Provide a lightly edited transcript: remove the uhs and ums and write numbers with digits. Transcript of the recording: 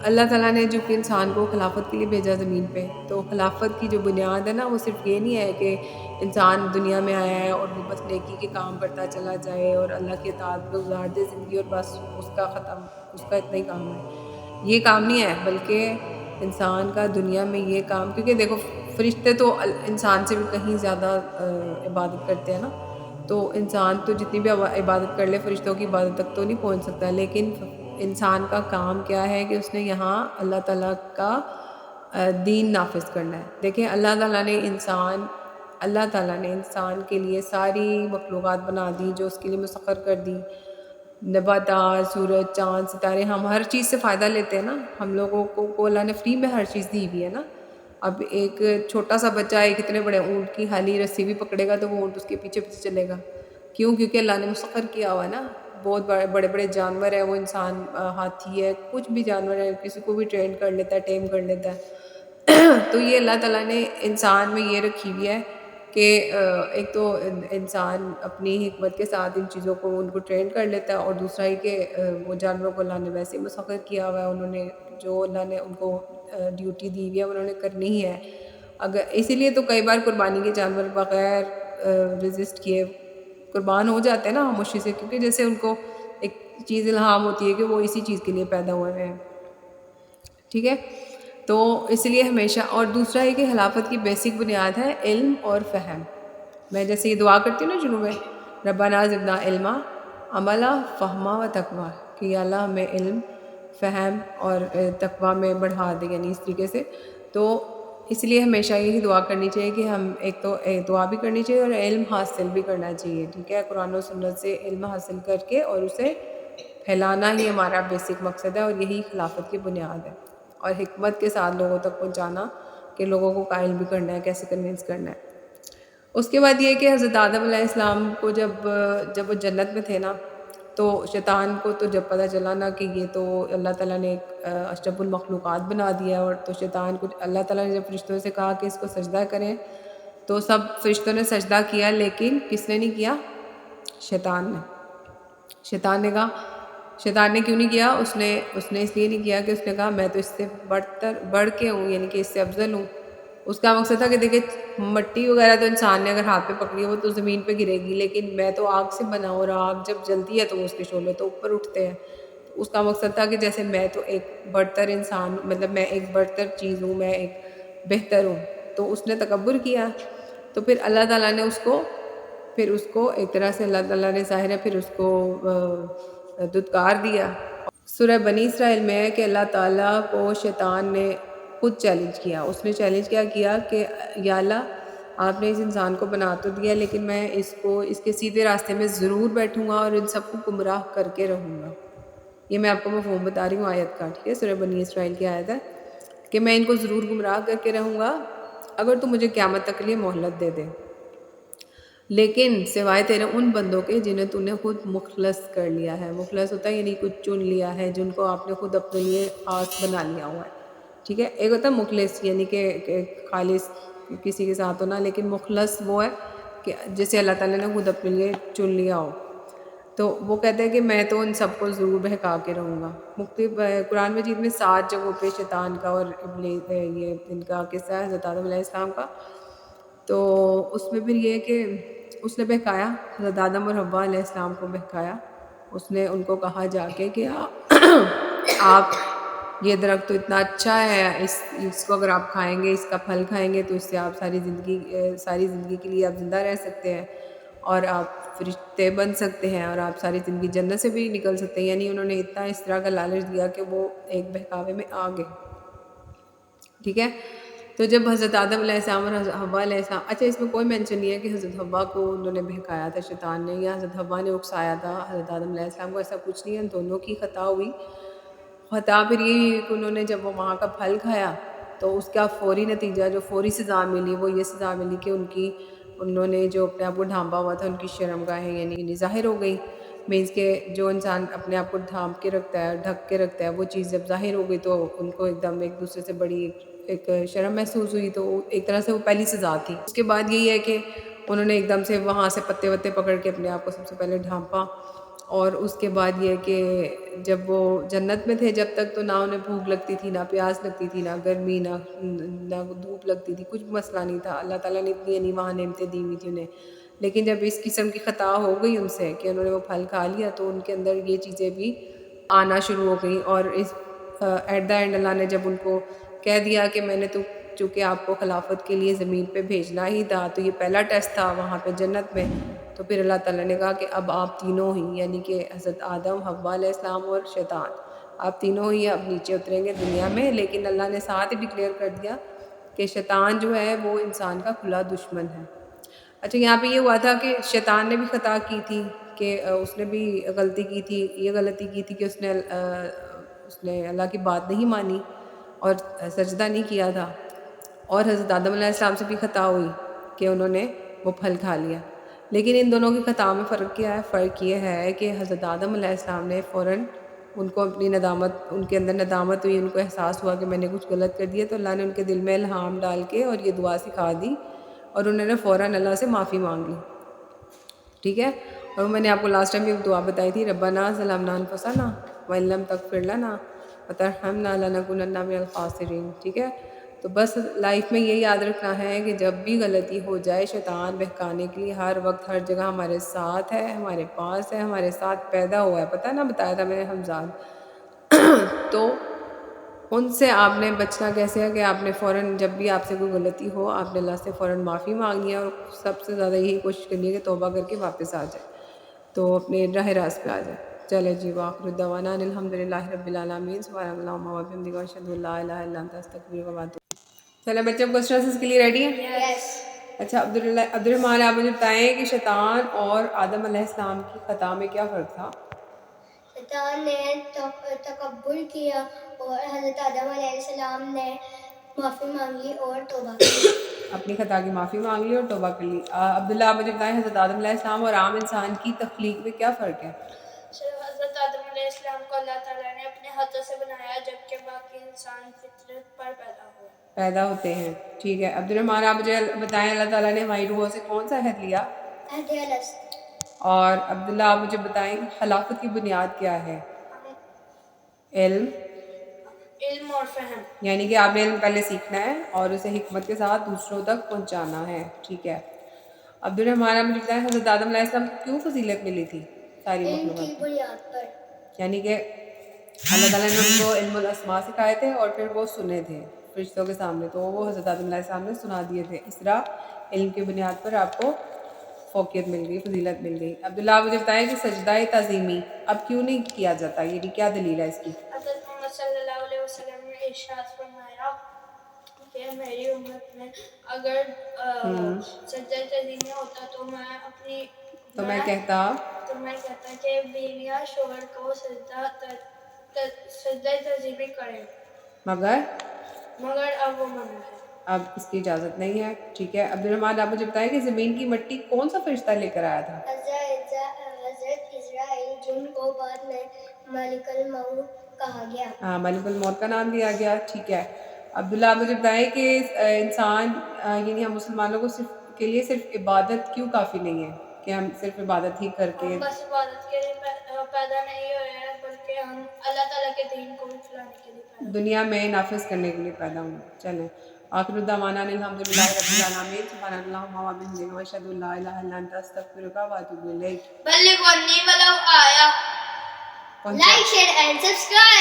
اللہ تعالیٰ نے جو کہ انسان کو خلافت کے لیے بھیجا زمین پہ، تو خلافت کی جو بنیاد ہے نا وہ صرف یہ نہیں ہے کہ انسان دنیا میں آیا ہے اور وہ بس نیکی کے کام کرتا چلا جائے اور اللہ کی اطاعت پہ گزار دے زندگی اور بس اس کا ختم، اس کا اتنا ہی کام ہے۔ یہ کام نہیں ہے، بلکہ انسان کا دنیا میں یہ کام، کیونکہ دیکھو فرشتے تو انسان سے بھی کہیں زیادہ عبادت کرتے ہیں نا، تو انسان تو جتنی بھی عبادت کر لے فرشتوں کی عبادت تک تو نہیں پہنچ سکتا، لیکن انسان کا کام کیا ہے کہ اس نے یہاں اللہ تعالیٰ کا دین نافذ کرنا ہے۔ دیکھیں اللہ تعالیٰ نے انسان کے لیے ساری مخلوقات بنا دی جو اس کے لیے مسخر کر دی، نباتات، سورج، چاند، ستارے، ہم ہر چیز سے فائدہ لیتے ہیں نا، ہم لوگوں کو اللہ نے فری میں ہر چیز دی ہوئی ہے نا۔ اب ایک چھوٹا سا بچہ ایک اتنے بڑے اونٹ کی ہالی رسی بھی پکڑے گا تو وہ اونٹ اس کے پیچھے پیچھے چلے گا، کیوں؟ کیونکہ اللہ نے مسخر کیا ہوا ہے نا۔ بہت بڑے بڑے جانور ہیں، وہ انسان، ہاتھی ہے، کچھ بھی جانور ہے، کسی کو بھی ٹرین کر لیتا ہے، ٹیم کر لیتا ہے۔ تو یہ اللہ تعالیٰ نے انسان میں یہ رکھی ہوئی ہے کہ ایک تو انسان اپنی حکمت کے ساتھ ان چیزوں کو ان کو ٹرین کر لیتا ہے، اور دوسرا یہ کہ وہ جانوروں کو اللہ نے ویسے ہی مسخر کیا ہوا ہے، انہوں نے جو اللہ نے ان کو ڈیوٹی دی ہوئی ہے انہوں نے کرنی ہی ہے۔ اسی لیے تو کئی بار قربانی کے جانور بغیر رجسٹ کیے قربان ہو جاتے ہیں نا خاموشی سے، کیونکہ جیسے ان کو ایک چیز الہام ہوتی ہے کہ وہ اسی چیز کے لیے پیدا ہوئے ہیں، ٹھیک ہے؟ تو اس لیے ہمیشہ، اور دوسرا یہ کہ خلافت کی بیسک بنیاد ہے علم اور فہم۔ میں جیسے یہ دعا کرتی ہوں نا شروع میں، ربنا زدنا علما عملا فہما و تقویٰ، کہ یا اللہ ہمیں علم، فہم اور تقویٰ میں بڑھا دے، یعنی اس طریقے سے۔ تو اس لیے ہمیشہ یہی دعا کرنی چاہیے کہ ہم ایک تو دعا بھی کرنی چاہیے اور علم حاصل بھی کرنا چاہیے، ٹھیک ہے؟ قرآن و سنت سے علم حاصل کر کے اور اسے پھیلانا ہی ہمارا بیسک مقصد ہے، اور یہی خلافت کی بنیاد ہے، اور حکمت کے ساتھ لوگوں تک پہنچانا، کہ لوگوں کو قائل بھی کرنا ہے، کیسے کنونس کرنا ہے۔ اس کے بعد یہ کہ حضرت آدم علیہ السلام کو جب وہ جنت میں تھے نا، تو شیطان کو تو جب پتہ چلا نا کہ یہ تو اللہ تعالیٰ نے ایک اشرف المخلوقات بنا دیا، اور تو شیطان کو اللہ تعالیٰ نے جب فرشتوں سے کہا کہ اس کو سجدہ کریں، تو سب فرشتوں نے سجدہ کیا، لیکن کس نے نہیں کیا؟ شیطان نے۔ شیطان نے کیوں نہیں کیا؟ اس نے اس لیے نہیں کیا کہ اس نے کہا میں تو اس سے بڑھ کے ہوں، یعنی کہ اس سے افضل ہوں۔ اس کا مقصد تھا کہ دیکھیں مٹی وغیرہ تو انسان نے اگر ہاتھ پہ پکڑی ہے وہ تو زمین پہ گرے گی، لیکن میں تو آگ سے بنا ہوں، اور آگ جب جلتی ہے تو اس کے شعلے تو اوپر اٹھتے ہیں۔ تو اس کا مقصد تھا کہ جیسے میں تو ایک برتر انسان، مطلب میں ایک برتر چیز ہوں، میں ایک بہتر ہوں، تو اس نے تکبر کیا۔ تو پھر اللہ تعالیٰ نے اس کو ایک طرح سے اللہ تعالیٰ نے ظاہر ہے پھر اس کو دھتکار دیا۔ سورہ بنی اسرائیل میں ہے کہ اللہ تعالیٰ کو شیطان نے خود چیلنج کیا، اس نے چیلنج کیا کہ یا اللہ آپ نے اس انسان کو بنا تو دیا، لیکن میں اس کے سیدھے راستے میں ضرور بیٹھوں گا اور ان سب کو گمراہ کر کے رہوں گا۔ یہ میں آپ کو مفہوم بتا رہی ہوں آیت کا، ٹھیک ہے؟ سورہ بنی اسرائیل کی آیت ہے کہ میں ان کو ضرور گمراہ کر کے رہوں گا اگر تو مجھے قیامت تک کے لیے مہلت دے دے، لیکن سوائے تیرے ان بندوں کے جنہیں تو نے خود مخلص کر لیا ہے۔ مخلص ہوتا ہے یعنی کچھ چن لیا ہے، جن کو آپ نے خود اپنے لیے خاص بنا لیا ہوا ہے، ٹھیک ہے؟ ایک ہوتا ہے مخلص، یعنی کہ خالص کسی کے ساتھ ہونا، لیکن مخلص وہ ہے کہ جسے اللہ تعالیٰ نے خود اپنے لیے چن لیا ہو۔ تو وہ کہتے ہیں کہ میں تو ان سب کو ضرور بہکا کے رہوں گا۔ مختلف قرآن مجید میں 7 جگہوں پہ شیطان کا اور یہ ان کا قصہ ہے حضرت آدم علیہ السلام کا۔ تو اس میں پھر یہ کہ اس نے بہکایا، حضرت آدم اور حوا علیہ السلام کو بہکایا۔ اس نے ان کو کہا جا کے کہ آپ یہ درخت تو اتنا اچھا ہے، اس کو اگر آپ کھائیں گے، اس کا پھل کھائیں گے تو اس سے آپ ساری زندگی کے لیے آپ زندہ رہ سکتے ہیں، اور آپ فرشتے بن سکتے ہیں، اور آپ ساری زندگی جنت سے بھی نکل سکتے ہیں۔ یعنی انہوں نے اتنا اس طرح کا لالچ دیا کہ وہ ایک بہکاوے میں آ گئے، ٹھیک ہے؟ تو جب حضرت آدم علیہ السلام اور حضرت حوا علیہ السلام، اچھا اس میں کوئی مینشن نہیں ہے کہ حضرت حوا کو انہوں نے بہکایا تھا شیطان نے، یا حضرت حوا نے اکسایا تھا حضرت آدم علیہ السلام کو، ایسا کچھ نہیں ہے، دونوں کی خطا ہوئی۔ خطا پھر یہ کہ انہوں نے جب وہ وہاں کا پھل کھایا تو اس کا فوری نتیجہ، جو فوری سزا ملی وہ یہ سزا ملی کہ انہوں نے جو اپنے آپ کو ڈھانپا ہوا تھا ان کی شرمگاہیں یعنی ظاہر ہو گئی۔ مینس کہ جو انسان اپنے آپ کو ڈھانپ کے رکھتا ہے، ڈھک کے رکھتا ہے، وہ چیز جب ظاہر ہو گئی تو ان کو ایک دم ایک دوسرے سے بڑی ایک شرم محسوس ہوئی، تو ایک طرح سے وہ پہلی سزا تھی۔ اس کے بعد یہی ہے کہ انہوں نے ایک دم سے وہاں سے پتے وتے پکڑ کے اپنے آپ کو سب سے پہلے ڈھانپا، اور اس کے بعد یہ کہ جب وہ جنت میں تھے جب تک تو نہ انہیں بھوک لگتی تھی، نہ پیاس لگتی تھی، نہ گرمی، نہ دھوپ لگتی تھی، کچھ مسئلہ نہیں تھا. اللہ تعالیٰ نے اتنی یعنی وہاں نعمتیں دی ہوئی تھی انہیں. لیکن جب اس قسم کی خطا ہو گئی ان سے کہ انہوں نے وہ پھل کھا لیا تو ان کے اندر یہ چیزیں بھی آنا شروع ہو گئیں. اور اس ایٹ دا اینڈ اللہ نے جب ان کو کہہ دیا کہ میں نے تو چونکہ آپ کو خلافت کے لیے زمین پہ بھیجنا ہی تھا، تو یہ پہلا ٹیسٹ تھا وہاں پہ جنت میں. تو پھر اللہ تعالیٰ نے کہا کہ اب آپ تینوں ہی، یعنی کہ حضرت آدم، حوا علیہ السلام اور شیطان، آپ تینوں ہی اب نیچے اتریں گے دنیا میں. لیکن اللہ نے ساتھ ہی ڈکلیئر کر دیا کہ شیطان جو ہے وہ انسان کا کھلا دشمن ہے. اچھا، یہاں پہ یہ ہوا تھا کہ شیطان نے بھی خطا کی تھی کہ اس نے بھی غلطی کی تھی. یہ غلطی کی تھی کہ اس نے اللہ کی بات نہیں مانی اور سجدہ نہیں کیا تھا. اور حضرت آدم علیہ السلام سے بھی خطا ہوئی کہ انہوں نے وہ پھل کھا لیا. لیکن ان دونوں کی خطا میں فرق کیا ہے؟ فرق یہ ہے کہ حضرت آدم علیہ السلام نے فوراً ان کو اپنی ندامت، ان کے اندر ندامت ہوئی، ان کو احساس ہوا کہ میں نے کچھ غلط کر دیا. تو اللہ نے ان کے دل میں الہام ڈال کے اور یہ دعا سکھا دی اور انہوں نے فوراً اللہ سے معافی مانگ لی. ٹھیک ہے. اور میں نے آپ کو لاسٹ ٹائم ایک دعا بتائی تھی، ربنا ظلمنا انفسنا وان لم تغفر لنا وترحمنا لنکونن من الخاسرین. ٹھیک ہے. تو بس لائف میں یہ یاد رکھنا ہے کہ جب بھی غلطی ہو جائے، شیطان بہکانے کے لیے ہر وقت ہر جگہ ہمارے ساتھ ہے، ہمارے پاس ہے، ہمارے ساتھ پیدا ہوا ہے. پتہ نا، بتایا تھا میں نے حمزاد. تو ان سے آپ نے بچنا کیسے ہے کہ آپ نے فوراً جب بھی آپ سے کوئی غلطی ہو آپ نے اللہ سے فوراً معافی مانگنی ہے اور سب سے زیادہ یہی کوشش کرنی ہے کہ توبہ کر کے واپس آ جائے، تو اپنے راہ راست پہ آ جائے. چلے جی، وآخر دعوانا الحمد للہ رب العالمین. سبحانک اللہم وبحمدک اشہد ان لا الہ الا انت استغفرک و اتوب. چلے بچے، کوسچنز کے لیے ریڈی ہیں؟ یس. اچھا، عبدالرحمٰن، آپ مجھے بتائیں کہ شیطان اور آدم علیہ السلام کی خطا میں کیا فرق تھا؟ شیطان نے تکبر کیا اور حضرت آدم علیہ السلام نے معافی مانگی اور توبہ کی. اپنی خطا کی معافی مانگ لی اور توبہ کر لی. عبداللہ، آپ مجھے بتائیں حضرت آدم علیہ السلام اور عام انسان کی تخلیق میں کیا فرق ہے؟ حضرت آدم علیہ السلام کو اللہ تعالیٰ نے اپنے ہاتھوں سے بنایا، جبکہ باقی انسان فطرت پر پیدا ہوتے ہیں. ٹھیک ہے. عبدالرحمٰن، آپ مجھے بتائیں اللہ تعالیٰ نے ہماری روحوں سے کون سا عہد لیا؟ عہد الست. اور عبداللہ، آپ مجھے بتائیں خلافت کی بنیاد کیا ہے؟ علم اور فہم. یعنی کہ آپ نے علم پہلے سیکھنا ہے اور اسے حکمت کے ساتھ دوسروں تک پہنچانا ہے. ٹھیک ہے. عبدالرحمٰن، آپ مجھے بتائیں حضرت آدم علیہ السلام کو کیوں فضیلت ملی تھی ساری علم کی مخلوقات کو؟ بنیاد پر. یعنی کہ اللہ تعالیٰ نے ان کو علم الاسماء سکھائے تھے اور پھر وہ سنے تھے فرشتوں کے سامنے، تو وہ حضرت آدم علیہ السلام نے سنا دیے تھے. اس طرح علم کی بنیاد پر آپ کو فوقیت مل گئی، فضیلت مل گئی. عبداللہ، آپ مجھے بتائیں کہ سجدہ تعظیمی اب کیوں نہیں کیا جاتا، یعنی کیا دلیل ہے اس کی؟ حضرت محمد صلی اللہ علیہ وسلم نے ارشاد فرمایا کہ میری امت میں اگر سجدہ تعظیمی ہوتا تو میں کہتا کہ بیویاں شوہر کو سجدہ تعظیمی کریں، مگر اب وہ منع ہے، اب اس کی اجازت نہیں ہے. ٹھیک ہے. عبدالرحمٰن، آپ مجھے بتائیں کہ زمین کی مٹی کون سا فرشتہ لے کر آیا تھا؟ حضرت اسرائیل، جن کو بعد میں ملک الموت کہا گیا. ہاں، ملک الموت کا نام دیا گیا. ٹھیک ہے. عبداللہ، آپ مجھے بتائیں کہ انسان یعنی ہم مسلمانوں کو کے لیے صرف عبادت کیوں کافی نہیں ہے کہ ہم صرف عبادت ہی کر کے؟ ہم بس عبادت کے لیے پیدا نہیں ہوئے ہیں، بلکہ ہم اللہ تعالیٰ کے دین کو بھی پھیلانے کے لیے دنیا میں نافذ کرنے کے لیے پیدا ہوئے. چلیں، آخر دعوانا الحمدللہ رب العالمین. سبحانک اللہم وبحمدک اشہد ان لا الہ الا انت استغفرک و اتوب الیک. بلغ عنی ولو آیا. Like, share and subscribe.